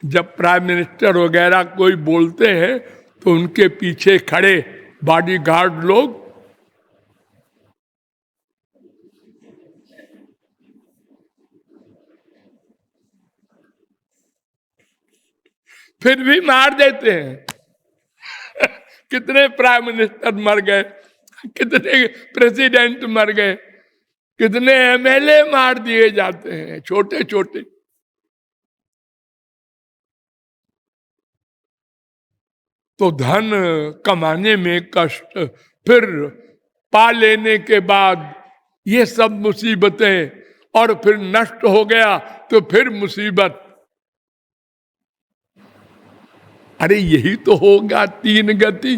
B: जब प्राइम मिनिस्टर वगैरह कोई बोलते हैं तो उनके पीछे खड़े बॉडीगार्ड लोग फिर भी मार देते हैं। कितने प्राइम मिनिस्टर मर गए, कितने प्रेसिडेंट मर गए, कितने एमएलए मार दिए जाते हैं, छोटे छोटे। तो धन कमाने में कष्ट, फिर पा लेने के बाद ये सब मुसीबतें, और फिर नष्ट हो गया तो फिर मुसीबत। अरे यही तो होगा तीन गति।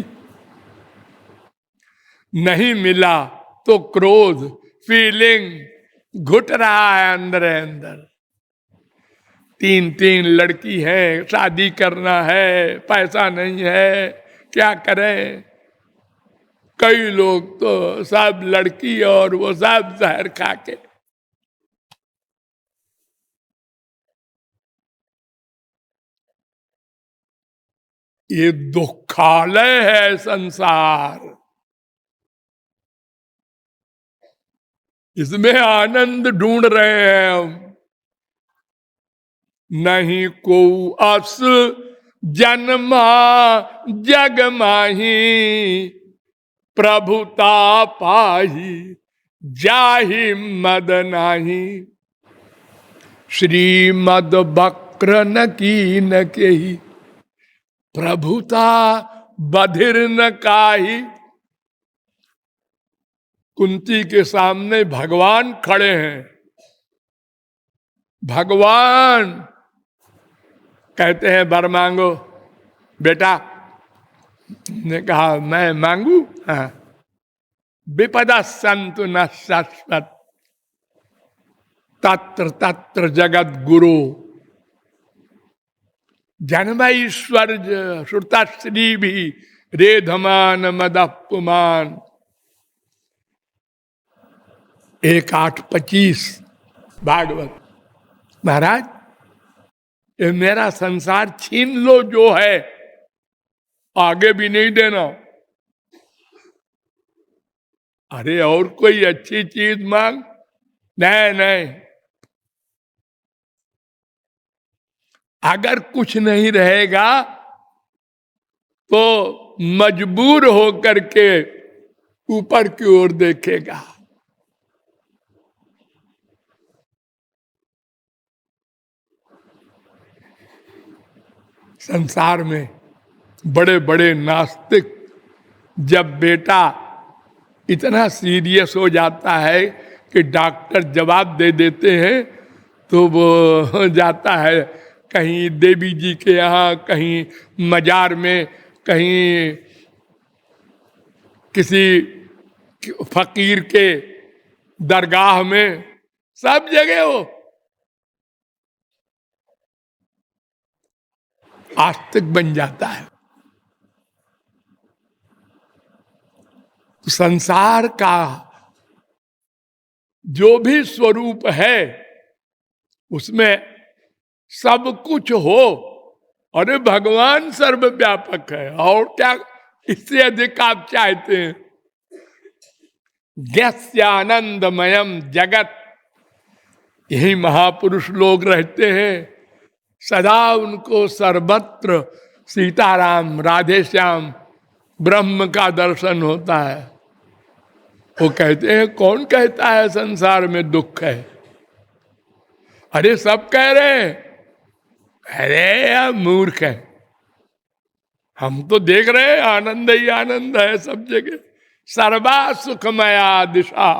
B: नहीं मिला तो क्रोध, फीलिंग घुट रहा है अंदर अंदर। तीन तीन लड़की है, शादी करना है, पैसा नहीं है, क्या करें। कई लोग तो सब लड़की और वो सब जहर खा के। ये दुखालय है संसार, इसमें आनंद ढूंढ रहे हैं हम। नहीं को अस जन्मा जग माही, प्रभुता पाही जाहि मद नाही। श्रीमद बक्र न की न केही, प्रभुता बधिर न काही। कुंती के सामने भगवान खड़े हैं। भगवान कहते हैं वर मांगो। बेटा ने कहा मैं मांगू? हाँ। विपदा संतु न शाश्वत, तत्र तत्र जगत गुरु। जन्म ईश्वर श्रुताश्री भी रेधमान मदपुमान। 1:8:25 भागवत। महाराज ये मेरा संसार छीन लो जो है, आगे भी नहीं देना। अरे और कोई अच्छी चीज मांग। नहीं नहीं, अगर कुछ नहीं रहेगा तो मजबूर होकर के ऊपर की ओर देखेगा। संसार में बड़े बड़े नास्तिक, जब बेटा इतना सीरियस हो जाता है कि डॉक्टर जवाब दे देते हैं, तो वो जाता है कहीं देवी जी के यहाँ, कहीं मजार में, कहीं किसी फकीर के दरगाह में, सब जगह वो आस्तिक बन जाता है। संसार का जो भी स्वरूप है उसमें सब कुछ हो। अरे भगवान सर्वव्यापक है, और क्या इससे अधिक आप चाहते हैं? ज्ञस्यानंदमयम जगत, यही महापुरुष लोग रहते हैं, सदा उनको सर्वत्र सीताराम राधे श्याम ब्रह्म का दर्शन होता है। वो कहते हैं कौन कहता है संसार में दुख है? अरे सब कह रहे हैं, अरे यार मूर्ख है, हम तो देख रहे हैं आनंद ही आनंद है सब जगह, सर्वा सुखमया दिशा।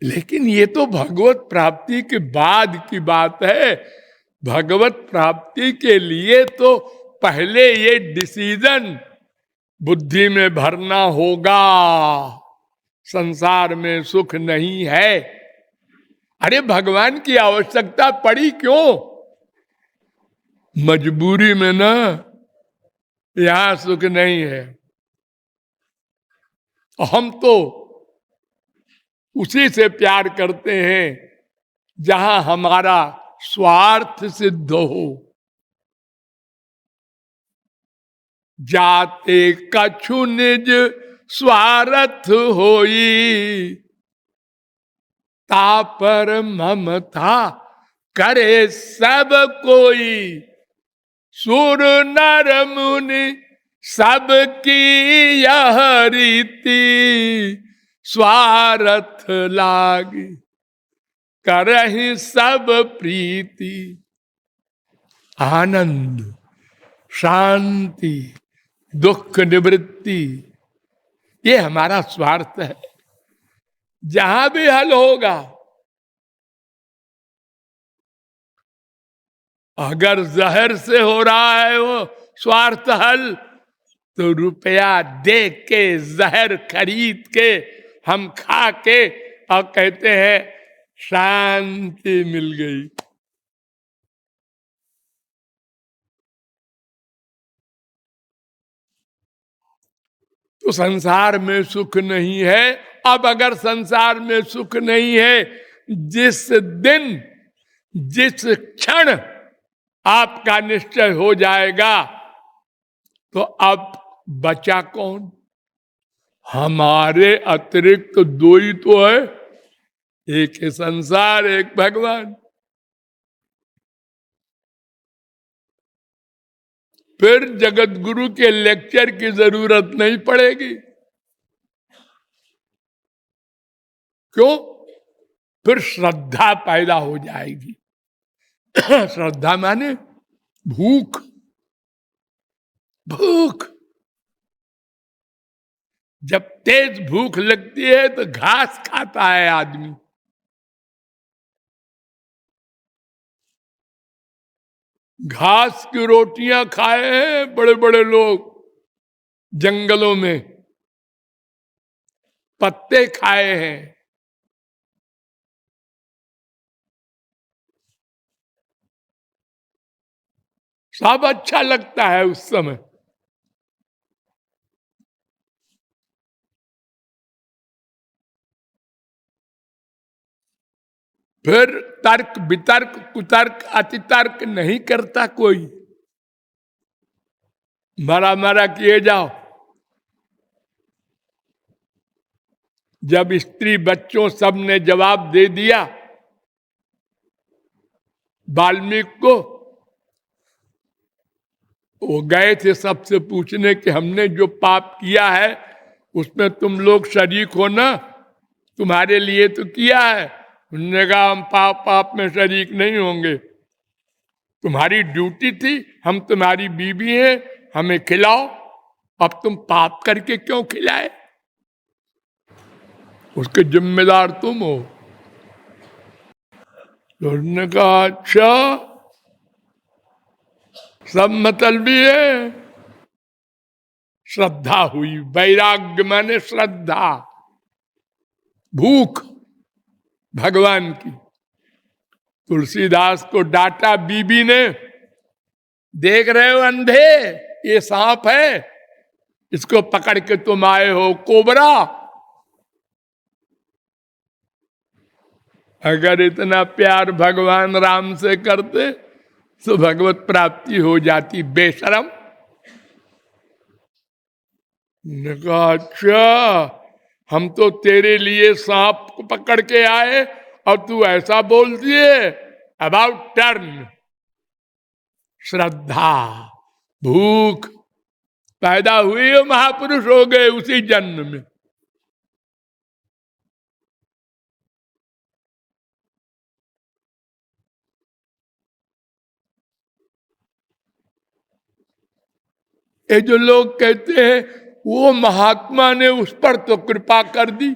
B: लेकिन ये तो भगवत प्राप्ति के बाद की बात है। भगवत प्राप्ति के लिए तो पहले ये डिसीजन बुद्धि में भरना होगा, संसार में सुख नहीं है। अरे भगवान की आवश्यकता पड़ी क्यों? मजबूरी में ना, यहां सुख नहीं है। हम तो उसी से प्यार करते हैं जहां हमारा स्वार्थ सिद्ध हो। जाते कछु निज स्वार्थ होई, तापर ममता करे सब कोई। सुर नर मुनि सबकी यह रीति, स्वार्थ लागी करहि सब प्रीति। आनंद, शांति, दुख निवृत्ति, ये हमारा स्वार्थ है। जहां भी हल होगा, अगर जहर से हो रहा है वो स्वार्थ हल, तो रुपया दे के जहर खरीद के हम खा के और कहते हैं शांति मिल गई। तो संसार में सुख नहीं है। अब अगर संसार में सुख नहीं है, जिस दिन जिस क्षण आपका निश्चय हो जाएगा, तो अब बचा कौन? हमारे अतिरिक्त तो दो ही तो है, एक है संसार, एक भगवान। फिर जगत गुरु के लेक्चर की जरूरत नहीं पड़ेगी। क्यों? फिर श्रद्धा पैदा हो जाएगी। श्रद्धा माने भूख। भूख, जब तेज भूख लगती है तो घास खाता है आदमी। घास की रोटियां खाए हैं बड़े बड़े लोग जंगलों में, पत्ते खाए हैं। सब अच्छा लगता है उस समय। फिर तर्क वितर्क कुतर्क अतितर्क नहीं करता कोई। मरा मरा किए जाओ। जब स्त्री बच्चों सब ने जवाब दे दिया वाल्मीकि को, वो गए थे सबसे पूछने कि हमने जो पाप किया है उसमें तुम लोग शरीक हो ना, तुम्हारे लिए तो किया है। उन्होंने कहा हम पाप पाप में शरीक नहीं होंगे, तुम्हारी ड्यूटी थी, हम तुम्हारी बीवी हैं, हमें खिलाओ। अब तुम पाप करके क्यों खिलाए? उसके जिम्मेदार तुम हो। तो उन्होंने कहा अच्छा, सब मतलबी है। श्रद्धा हुई। वैराग्य माने श्रद्धा, भूख भगवान की। तुलसीदास को डांटा बीबी ने, देख रहे हो अंधे, ये सांप है, इसको पकड़ के तुम आए हो, कोबरा। अगर इतना प्यार भगवान राम से करते तो भगवत प्राप्ति हो जाती। बेशरम ने कहा, अच्छा हम तो तेरे लिए सांप को पकड़ के आए और तू ऐसा बोल दिए। अबाउट टर्न, श्रद्धा, भूख पैदा हुई और महापुरुष हो गए उसी जन्म में। ये जो लोग कहते हैं वो महात्मा ने उस पर तो कृपा कर दी,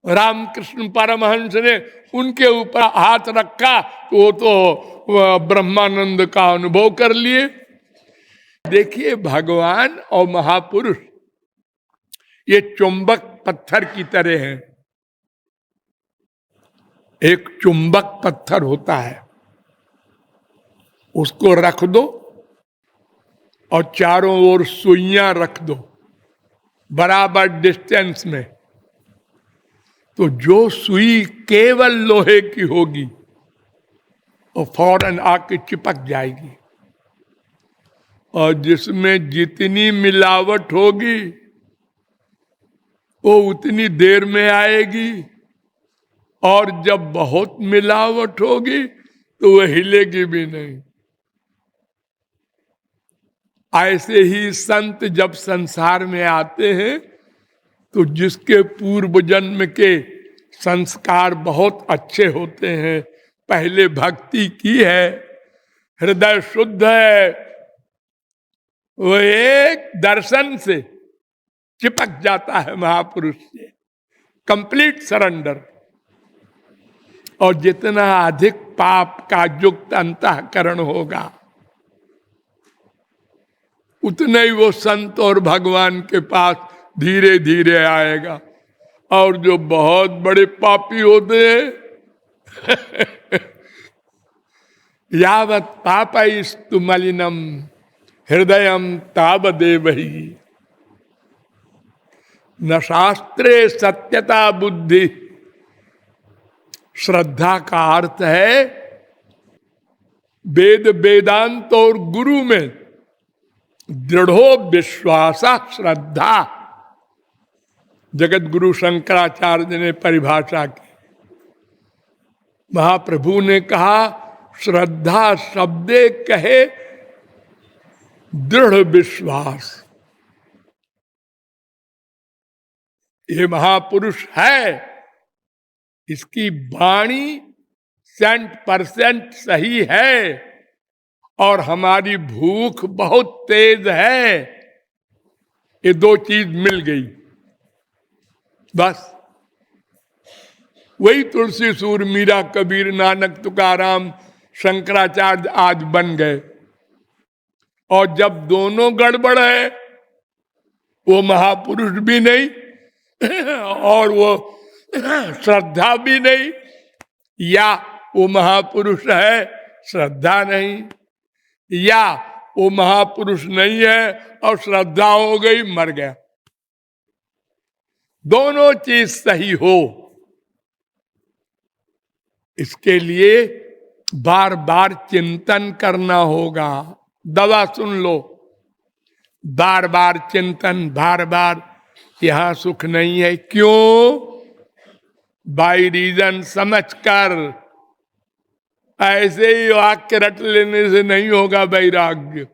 B: रामकृष्ण परमहंस ने उनके ऊपर हाथ रखा तो वो तो ब्रह्मानंद का अनुभव कर लिए। देखिए भगवान और महापुरुष ये चुंबक पत्थर की तरह हैं। एक चुंबक पत्थर होता है, उसको रख दो और चारों ओर सुइयां रख दो बराबर डिस्टेंस में, तो जो सुई केवल लोहे की होगी वो फौरन आके चिपक जाएगी, और जिसमें जितनी मिलावट होगी वो उतनी देर में आएगी, और जब बहुत मिलावट होगी तो वह हिलेगी भी नहीं। ऐसे ही संत जब संसार में आते हैं तो जिसके पूर्व जन्म के संस्कार बहुत अच्छे होते हैं, पहले भक्ति की है, हृदय शुद्ध है, वो एक दर्शन से चिपक जाता है महापुरुष से, कंप्लीट सरेंडर। और जितना अधिक पाप का युक्त अंतःकरण होगा उतने ही वो संत और भगवान के पास धीरे धीरे आएगा। और जो बहुत बड़े पापी होते हैं यावत पापैस्तु मलिनम हृदयम तावदेवहि, न शास्त्रे सत्यता बुद्धि। श्रद्धा का अर्थ है वेद वेदांत और गुरु में दृढ़ो विश्वास श्रद्धा। जगत गुरु शंकराचार्य ने परिभाषा की, महाप्रभु ने कहा श्रद्धा शब्दे कहे दृढ़ विश्वास। ये महापुरुष है, इसकी वाणी 100% सही है और हमारी भूख बहुत तेज है। ये दो चीज मिल गई, बस वही तुलसी सूर मीरा कबीर नानक तुकाराम शंकराचार्य आज बन गए। और जब दोनों गड़बड़ है, वो महापुरुष भी नहीं और वो श्रद्धा भी नहीं, या वो महापुरुष है श्रद्धा नहीं, या वो महापुरुष नहीं है और श्रद्धा हो गई, मर गया। दोनों चीज सही हो, इसके लिए बार बार चिंतन करना होगा। दवा सुन लो, बार बार चिंतन, बार बार यहां सुख नहीं है, क्यों? बाई रीजन समझकर। ऐसे ही वाक्य रट लेने से नहीं होगा वैराग्य,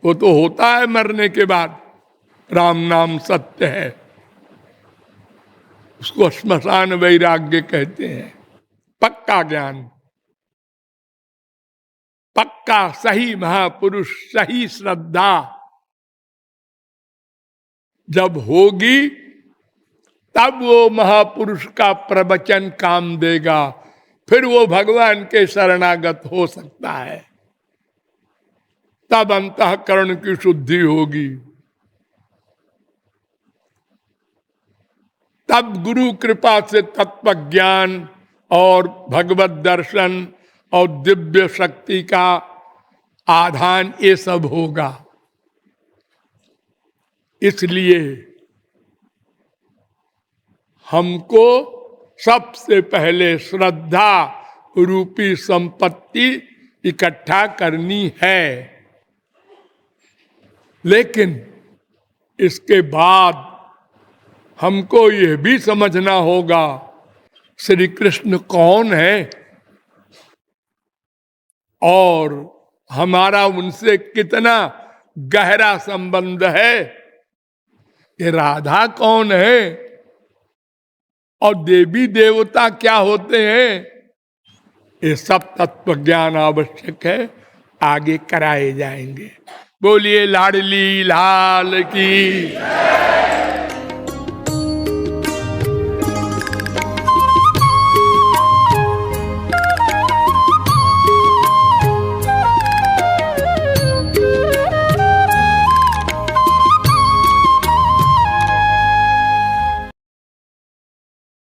B: वो तो होता है मरने के बाद। राम नाम सत्य है, उसको श्मशान वैराग्य कहते हैं। पक्का ज्ञान, पक्का सही महापुरुष, सही श्रद्धा जब होगी तब वो महापुरुष का प्रवचन काम देगा, फिर वो भगवान के शरणागत हो सकता है, तब अंतःकरण की शुद्धि होगी, तब गुरु कृपा से तत्व ज्ञान और भगवत दर्शन और दिव्य शक्ति का आधान ये सब होगा। इसलिए हमको सबसे पहले श्रद्धा रूपी संपत्ति इकट्ठा करनी है। लेकिन इसके बाद हमको यह भी समझना होगा श्री कृष्ण कौन है और हमारा उनसे कितना गहरा संबंध है। ये राधा कौन है और देवी देवता क्या होते हैं, ये सब तत्व ज्ञान आवश्यक है, आगे कराए जाएंगे। बोलिए लाडली लाल की।